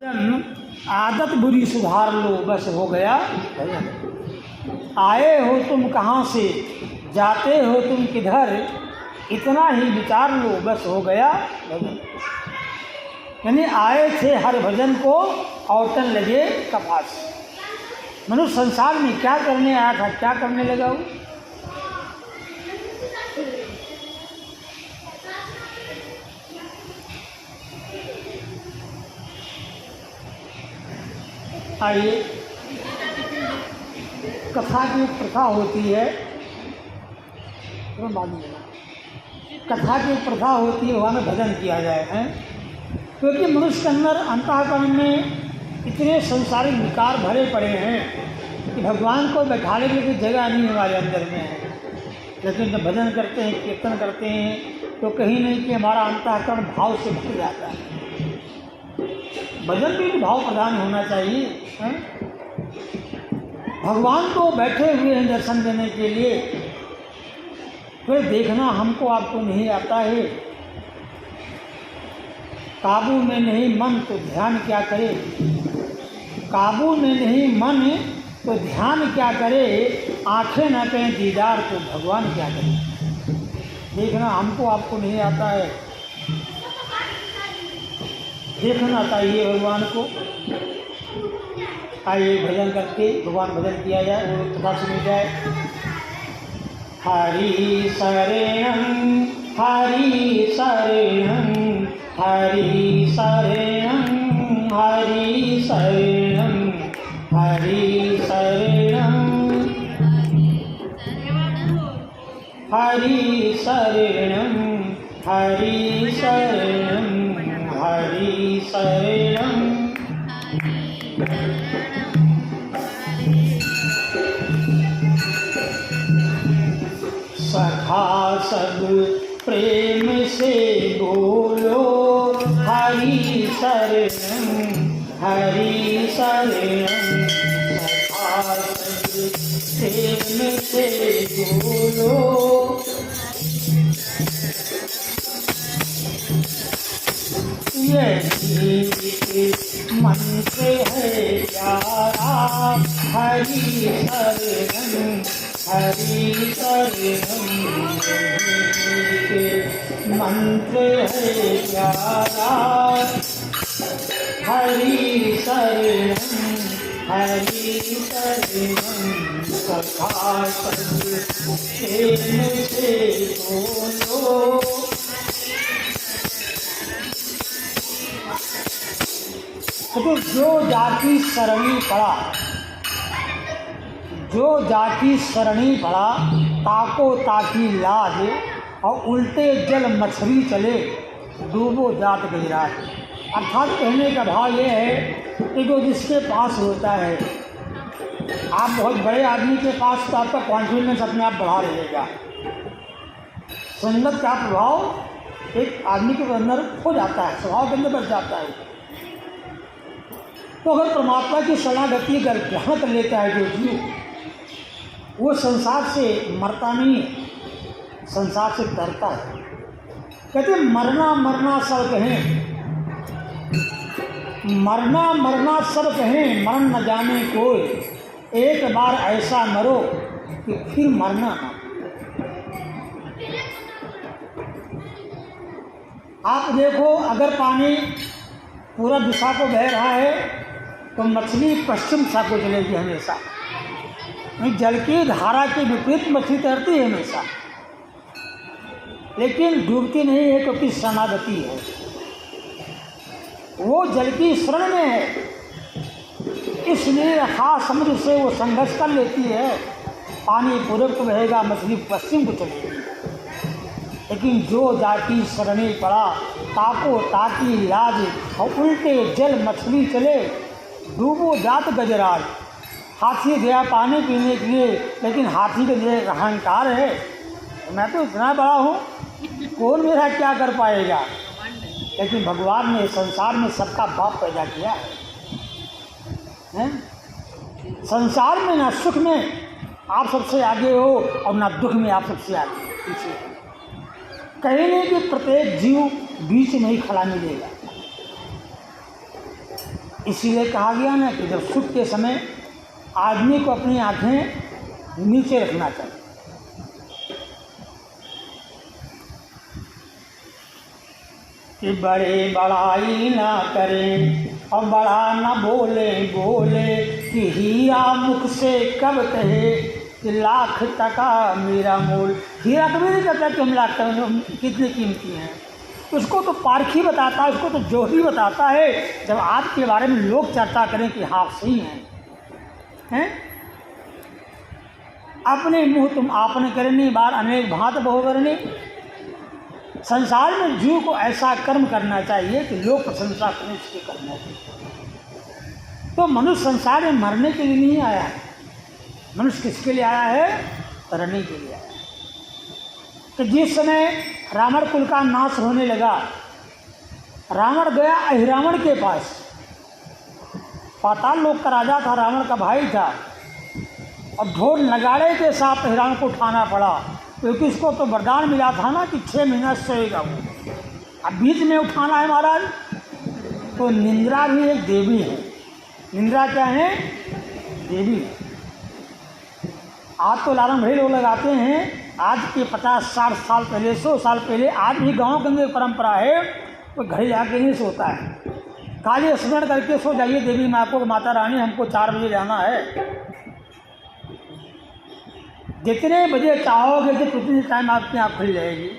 आदत बुरी सुधार लो बस हो गया भजन। आए हो तुम कहाँ से, जाते हो तुम किधर, इतना ही विचार लो बस हो गया भजन। यानी आए थे हर भजन को औटन लगे कपास। मनुष्य संसार में क्या करने आया था, क्या करने लगा वो? आइए, कथा की एक प्रथा होती है, कथा की एक प्रथा होती है, वहाँ में भजन किया जाए हैं। क्योंकि मनुष्य के अंदर अंतःकरण में इतने सांसारिक विकार भरे पड़े हैं कि भगवान को बैठाने के लिए जगह नहीं हमारे अंदर में है। लेकिन जब भजन करते हैं, कीर्तन करते हैं, तो कहीं नहीं कि हमारा अंतःकरण भाव से भर जाता है। भजन भी तो भाव प्रधान होना चाहिए है? भगवान तो बैठे हुए हैं दर्शन देने के लिए, फिर देखना हमको आपको नहीं आता है। काबू में नहीं मन तो ध्यान क्या करे, काबू में नहीं मन तो ध्यान क्या करे, आंखें न कहें दीदार तो भगवान क्या करे। देखना हमको आपको नहीं आता है, देखना चाहिए भगवान को। आइए भजन करके भगवान भजन किया जाए और कथा सुनी जाए। हरि शरणं हरि शरणं हरि शरणं हरि शरणं हरि शरणं हरि शरणं हरि शरणं हरि शरणं। सखा सब प्रेम से बोलो हरि शरणं हरि शरणं। सखा सब प्रेम से बोलो यही मंत्र है प्यारा हरि शरणं हरि शरणं। मंत्र है प्यारा हरि शरणं हरि शरणं। सखा सब प्रेम से बोलो तो जो जाति शरणी पड़ा, जो जाति शरणी पड़ा, ताको ताकी लाज और उल्टे जल मछली चले, डूबो जात गजराज। अर्थात कहने का भाव ये है कि जो जिसके पास होता है, आप बहुत बड़े आदमी के पास तो आपका कॉन्फिडेंस अपने आप बढ़ा रहेगा। संगत का प्रभाव एक आदमी के अंदर हो जाता है, स्वभाव के अंदर बढ़ जाता है। तो अगर परमात्मा की शरणागति अगर ग्रहण कर लेता है जो जीव, वो संसार से मरता नहीं है, संसार से डरता है। कहते मरना मरना सब कहें, मरना मरना सब कहें, मरण न जाने कोई, एक बार ऐसा मरो कि फिर मरना ना। आप देखो, अगर पानी पूरा दिशा को बह रहा है तो मछली पश्चिम दिशा को चलेगी हमेशा। जल की धारा के विपरीत मछली तैरती है हमेशा, लेकिन डूबती नहीं है क्योंकि शरणागति है। वो जल की शरण में है, इसलिए खास समुद्र से वो संघर्ष कर लेती है। पानी पूरब को बहेगा, मछली पश्चिम को चलेगी। लेकिन जो जाति शरणी पड़ा, ताको ताकी लाज और उल्टे जल मछली चले, डूबो जात गजराज। हाथी गया पानी पीने के लिए, लेकिन हाथी के लिए अहंकार है, मैं तो इतना बड़ा हूँ, कौन मेरा क्या कर पाएगा। लेकिन भगवान ने संसार में सबका बाप पैदा किया है। संसार में ना सुख में आप सबसे आगे हो और ना दुख में आप सबसे आगे पीछे। कहीं नहीं कि प्रत्येक जीव बीच में ही खड़ा मिलेगा। इसीलिए कहा गया ना कि जब सुख के समय आदमी को अपनी आंखें नीचे रखना चाहिए। कि बड़े बड़ाई ना करें और बड़ा ना बोले कि हीरा मुख से कब कहे कि लाख टका मेरा मोल। हीरा कभी नहीं कहता कि हम लाख कितनी कीमती हैं, उसको तो पारखी बताता है, उसको तो जोहरी बताता है। जब आपके बारे में लोग चर्चा करें कि हाँ सही हैं, अपने मुँह तुम आपने करनी बार अनेक भांत बहु करनी। संसार में जीव को ऐसा कर्म करना चाहिए कि लोग प्रशंसा करें उसके कर्मों की। तो मनुष्य संसार में मरने के लिए नहीं आया है, मनुष्य किसके लिए आया है? तरने के लिए आया है। कि जिस समय रावण कुल का नाश होने लगा, रावण गया अहिरावण के पास। पाताल लोक का राजा था, रावण का भाई था, और ढोल नगाड़े के साथ अहिरावण को उठाना पड़ा, क्योंकि उसको तो वरदान मिला था ना कि 6 महीना सोएगा वो। अब बीच में उठाना है महाराज। तो निंद्रा भी एक देवी है। निंद्रा क्या है? देवी। आज तो लालम भाई लोग लगाते हैं, आज के 50-60 साल पहले, 100 साल पहले, आज भी गाँव के अंदर परंपरा है, तो घर जाके नहीं सोता है, काली स्मरण करके सो जाइए देवी माँ को, माता रानी हमको 4 बजे जाना है। जितने बजे चाहोगे कि उतने टाइम आपकी आँख खुल जाएगी।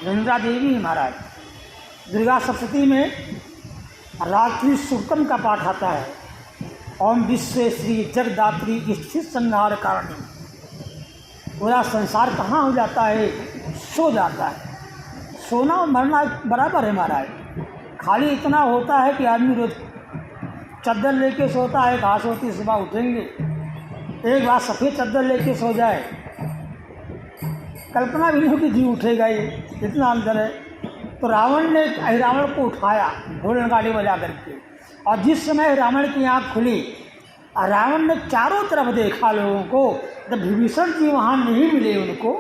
निंद्रा देवी महाराज। दुर्गा सप्तती में रात्रि सूक्तम का पाठ आता है, ओम विश्व श्री जगदात्री स्थित संहार कारणी। पूरा संसार कहाँ हो जाता है? सो जाता है। सोना और मरना बराबर है महाराज। खाली इतना होता है कि आदमी रोज चद्दर लेके सोता है, घास होती सुबह उठेंगे, एक बार सफ़ेद चद्दर लेके सो जाए, कल्पना भी नहीं हो कि जी उठेगा, ये इतना अंदर है। तो रावण ने अहिरावण को उठाया ढोल नगाड़े बजा करके, और जिस समय रावण की आँख खुली, रावण ने चारों तरफ देखा लोगों को, जब विभीषण जी वहाँ नहीं मिले उनको,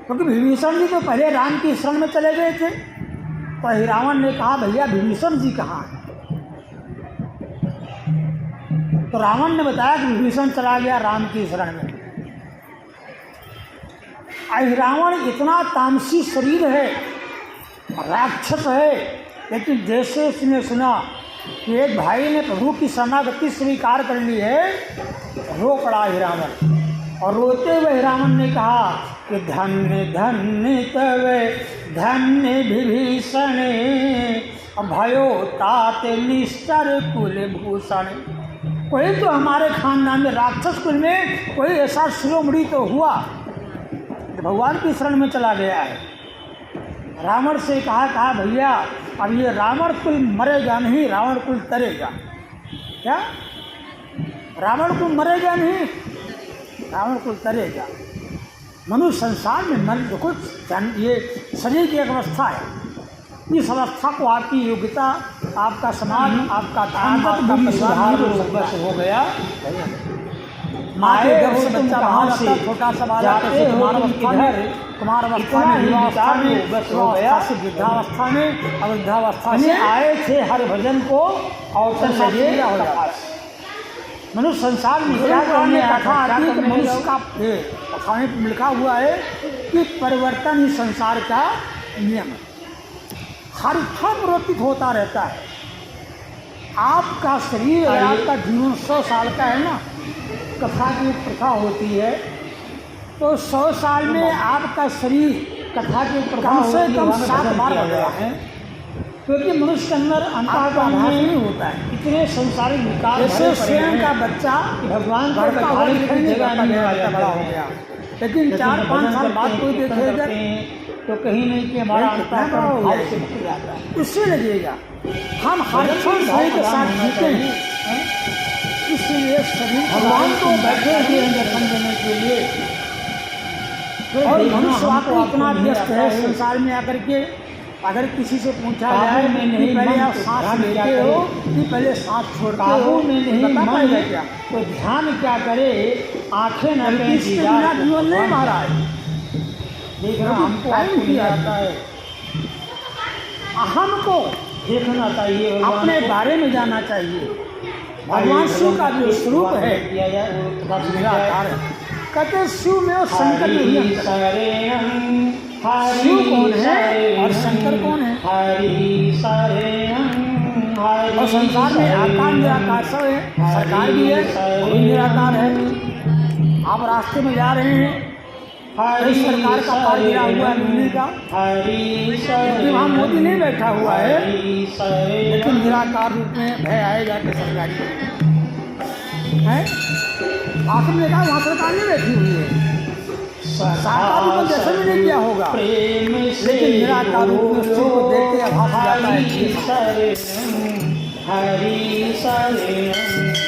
क्योंकि विभीषण जी तो पहले राम की शरण में चले गए थे। तो अहिरावण ने कहा भैया विभीषण जी कहाँ हैं? तो रावण ने बताया कि विभीषण चला गया राम की शरण में। अहिरावण इतना तामसी शरीर है, राक्षस है, लेकिन जैसे उसने सुना कि एक भाई ने प्रभु की शरणागति स्वीकार कर ली है, रो पड़ा अहिरावण। और रोते हुए अहिरावण ने कहा कि धन्य धन्य तव धन्य विभीषण, भयो तात निष्ठर कुल भूषण। कोई तो हमारे खानदान में राक्षस कुल में कोई ऐसा शिरोमणि तो हुआ, भगवान की शरण में चला गया है। रावण से कहा भैया अब ये रावण कुल मरेगा नहीं, रावण कुल तरेगा। क्या? रावण कुल मरेगा नहीं, रावण कुल तरेगा। मनुष्य संसार में मन कुछ ये शरीर की एक अवस्था है, इस अवस्था को आपकी योग्यता, आपका समाज, आपका दान, आपका परिवार हो गया। माँ के गर्भ से बच्चा बाहर से छोटा सा बालक जाते कुमार अवस्था में, युवावस्था में, बस हो गया, वृद्धावस्था में, अवृद्धावस्था में आए थे हर भजन को अवसर लगे। मनुष्य संसार में क्या करने कथा आती है कि मनुष्य का कथा में लिखा हुआ है कि परिवर्तन ही संसार का नियम है, हर क्षण परिवर्तित होता रहता है। आपका शरीर, आपका जीवन 100 साल का है ना, कथा की प्रथा होती है, तो 100 साल में आपका शरीर कथा की प्रथा कम से कम 7 बार हो गया है, क्योंकि मनुष्य के अंदर अंतःकरण नहीं होता है। इतने संसारिक विकार, जैसे स्वयं का बच्चा भगवान का बड़ा हो गया, लेकिन 4-5 साल बाद कोई देखेगा तो कहीं नहीं कि हमारा अंतःकरण भाव से भूल जाता है, उससे लगेगा। हम हर क्षण भाई के साथ जीते हैं, इसलिए सभी भगवान को बैठे हुए हैं दर्शन देने के लिए। और मनुष्य आपको इतना व्यस्त है संसार में आकर के, अगर किसी से पूछा जाए मैं नहीं पहले आप सांस लेते हो कि पहले सांस छोड़ते हो, मैं नहीं मान क्या, तो ध्यान क्या करे, आंखें न जीवन नहीं महाराज। देख रहा हमको आता है, अहम को देखना चाहिए, अपने बारे में जानना चाहिए। भगवान शिव का जो स्वरूप है निराकार है। कहते शिव में और शंकर में ही अंतर है। शिव कौन है और शंकर कौन है? और संसार में आकार निराकार सब है, सरकार भी है वो भी निराकार है। आप रास्ते में जा रहे हैं, इस सरकार का पार गिरा हुआ है दिल्ली का, लेकिन वहाँ मोदी नहीं बैठा हुआ है, लेकिन निराकार रूप में भय आएगा कि सरकारी है। आपने देखा वहाँ सरकार नहीं बैठी हुई है, सरकार को जैसे भी नहीं किया होगा, लेकिन निराकार रूप में शिव को देखते आभास हो जाता है।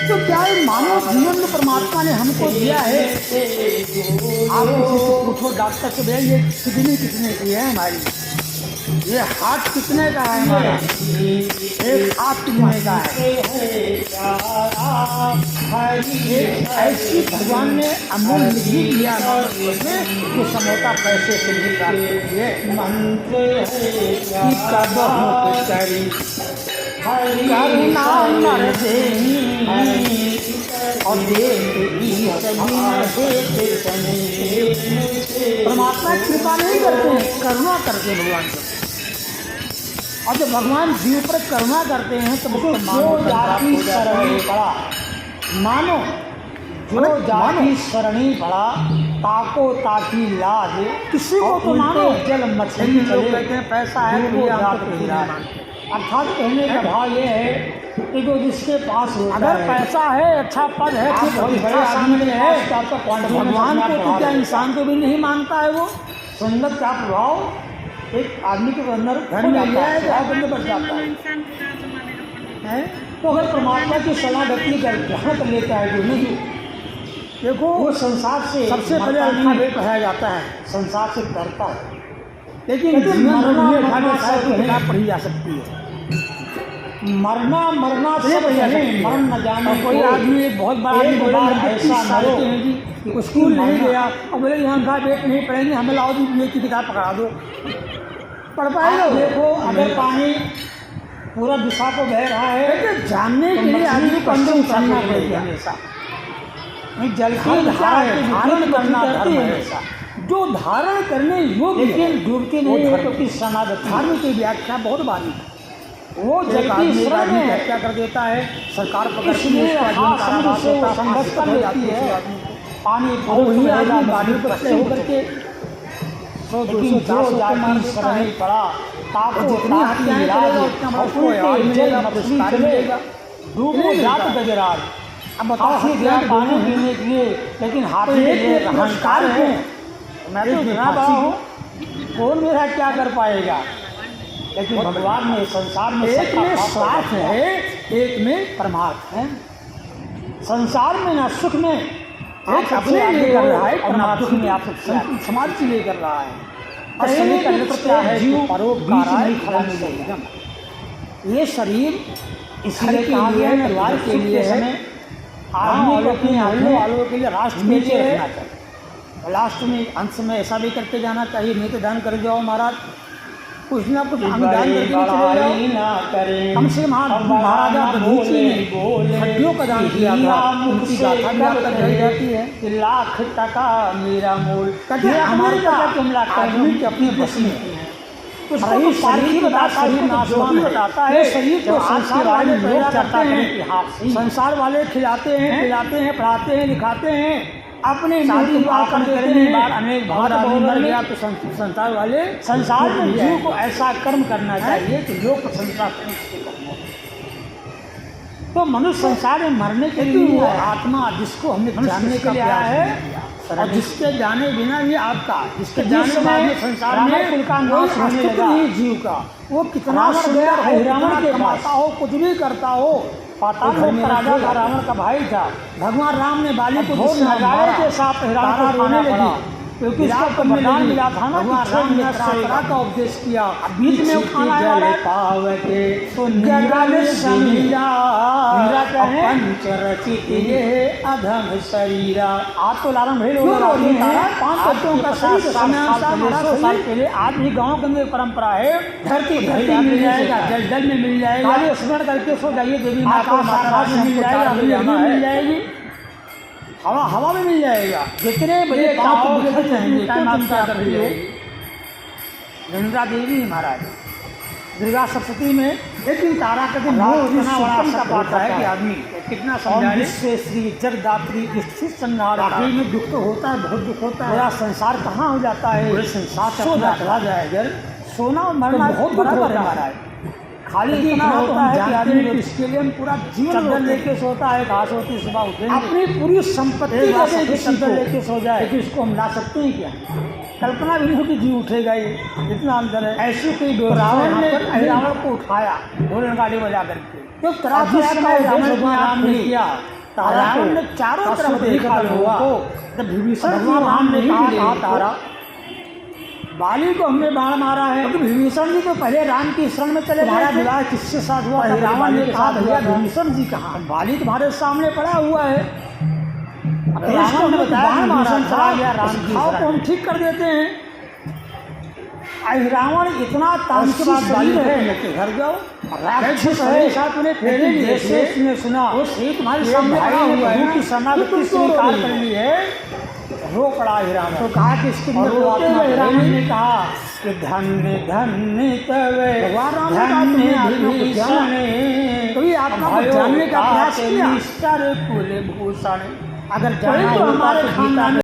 तो क्या है मानव जीवन में परमात्मा ने हमको दिया है? आप किसी से पूछो, डॉक्टर से भैया ये कितने की है हमारी, ये हाथ कितने का है हमारा, एक हाथ कितने का है। ऐसी भगवान ने अमूल निधि दिया जो समोता पैसे से भी प्राप्त हुए। करुणा नरदे और परमात्मा कृपा नहीं करते हैं, करुणा करते हैं भगवान को। और जब भगवान जीव पर करुणा करते हैं तो जो जाति शरणी पड़ा, मानो जो जाति शरणी पड़ा ताको ताकी लाज, किसी को तो मानो जल मछली लोग कहते हैं पैसा है तो अर्थात कहने का भाव ये है कि जो जिसके पास अगर पैसा है, अच्छा पद है, तो बहुत बड़े आदमी है, भगवान को तो क्या इंसान को भी नहीं मानता है। वो संगत का प्रभाव एक आदमी के अंदर घर में लिया है तो बंदे बढ़ जाता है। तो अगर परमात्मा की शरणागति ग्रहण कर लेता है जो नहीं, देखो वो संसार से सबसे पहले अल्फाबेट पढ़ाया जाता है, संसार से डरता है, लेकिन किताब पढ़ी जा सकती है। मरना सब नहीं, मरण न जाने। कोई आदमी बहुत बड़ा ऐसा मारते हैं जी, स्कूल नहीं गया और बोले यहाँ अल्फाबेट नहीं पढ़ेंगे, हमें लाओ जी की किताब पकड़ा दो, पढ़ पाएगा। देखो अगर पानी पूरा दिशा को बह रहा है तो जानने के लिए आदमी को अंदर उतरना पड़ेगा हमेशा। जल की धारण करना धर्म है, जो धारण करने योग्य, लेकिन डूबते नहीं है तो किस सनातन धर्म की व्याख्या बहुत बारीक है। वो जगती हत्या कर देता है, सरकार पकड़ती है, संघर्ष कर लेती है, पानी बाड़ी पर होकर के शरणी पड़ा, जितनी डूबो जात गजराज। अब बताओ गया पानी पीने के लिए, लेकिन हाथी अहंकार है, मैं तो गिरा रहा हूँ, कौन मेरा क्या कर पाएगा। लेकिन भगवान ने संसार में एक में स्वार्थ है, एक में परमार्थ है। संसार में ना सुख में एक अपने लिए कर रहा है, परमात्मा दुख में आप समाज के लिए कर रहा है। और शरीर का नेतृत्व क्या है, जीव परोपकार। ये शरीर इसलिए कहा गया है, परिवार के लिए है, आदमी को अपने वालों के लिए, राष्ट्र के लिए है। लास्ट में अंत में ऐसा भी करते जाना चाहिए, नहीं तो दान कर जाओ महाराज, कुछ ना कुछ अनुदान करके हम से महाराजा हड्डियों का दान किया था, उनकी गाथा भी आप तक जाती है। लाख टका मेरा मोल, हमारे आदमी के अपने बस में शरीर बताता है, शरीर को संसार वाले पैदा करते हैं, संसार वाले खिलाते हैं, पिलाते हैं, पढ़ाते हैं, लिखाते हैं, अपने शादी विवाह करते हैं, अनेक भार मर गया तो संसार वाले संसार में जीव को ऐसा कर्म करना चाहिए कि लोग प्रशंसा करें उसके कर्मों। तो मनुष्य संसार में मरने के लिए वो आत्मा जिसको हमने जानने के लिए आया है, और जिसके जाने बिना भी आपका, जिसके जाने में संसार में कुल का नाश होने लगा जीव का, वो कितना सुंदर है, रावण के माता हो, कुछ भी करता हो, पाताल में राजा का, रावण का भाई था। भगवान राम ने बाली को नगाड़े के साथ हिरण को रोने लगी, क्योंकि इसको वरदान मिला था ना भगवान कि राम ने छह तरह तरह का उपदेश किया। बीच में उठाना है जल महाराज। पावके तो नीरा में समीरा नीरा क्या है? पंच रचित ये अधम शरीरा। आप तो लालम भेड़ क्यों लगाते बोलते हैं? हैं 500 का शरीर साल पहले आज भी गाँव के अंदर परंपरा है धरती मिल जाएगा, जल जल में मिल जाएगा, काली स्मरण करके सो जाइए देवी माता आकाश आकाश में मिल जाएगा, अग्नि जाना में है। मिल जाएगी, हवा हवा में मिल जाएगा। जितने बजे ये गाँव गाँव के के जाएंगे टाइम आप क्या कर करती रही है हो? गंगा देवी महाराज दुर्गा सप्तमी में एक दिन तारा का दिन रात बहुत इतना बड़ा सुतन का शब्द पाठ होता है है कि कि आदमी कितना और समझाए। विश्व श्री जगदात्री स्थित संहार वाकई में दुख तो होता है, बहुत दुख होता है। पूरा संसार कहाँ हो जाता है, पूरे संसार से सो अपना जाता चला है। जाए अगर सोना और मरना तो बहुत बराबर दुख है होता है। महाराज। खाली लेकिन इतना इतना तो होता हम है कि जानते आदमी हैं कि इसके लिए हम पूरा जीवन चद्दर रोते हैं। लेके सोता है, घास होती सुबह उठेंगे अपनी पूरी संपत्ति एक बार दे दें सफेद किसी चद्दर को, लेके सो जाए, लेकिन इसको हम ला सकते हैं क्या? कल्पना भी नहीं हो कि जी उठेगा ये, इतना अंदर है। ऐसी कोई तो व्यवस्था रावण यहाँ ने पर रावण को उठाया ढोल गाड़ी बजा करके, तो और तरह जिस समय रावण रावण भगवान राम ने किया, तारा रावण को ने चारों का तरफ सुख देखा देखा लोगों को। को। जब विभीषण जी भगवान वहाँ राम ने नहीं कहा मिले कहा तो तारा बाली को हमने बाण मारा है, क्योंकि विभीषण जी तो पहले राम की शरण में चले तुम्हारा गए थे। विवाह किससे साथ हुआ था? रावण ने बाली के कहा साथ भैया हुआ था। विभीषण जी कहाँ, बाली तुम्हारे सामने पड़ा हुआ है। अब रावण रावण ने ने बताया बाण मारा विभीषण चला गया राम की घाव शरण को हम ठीक कर देते हैं। रावण इतना उसके तामसी बाद बाली शरीर को है, लेके घर जाओ, राक्षस है, साथ उन्हें फेरे लेकिन लिए जैसे थे। उसने सुना वो श्री तुम्हारे ये सामने भाई पड़ा ने हुआ है, प्रभु की शरणागति तुम क्यों रो स्वीकार रही कर हो? ली है, रो पड़ा ही रावण। तो कहा कि इसके और अंदर वो रोते आत्मा हुए रावण रावण ने ने कहा कि धन्य धन्य तवे भगवान राम ने कहा तुम्हें आत्मा को जाना। तो ये आत्मा को जानने का प्रयास किया। निष्ठर कुल भूषण। अगर वही जाना तो होता हमारे तो गीता खानदान में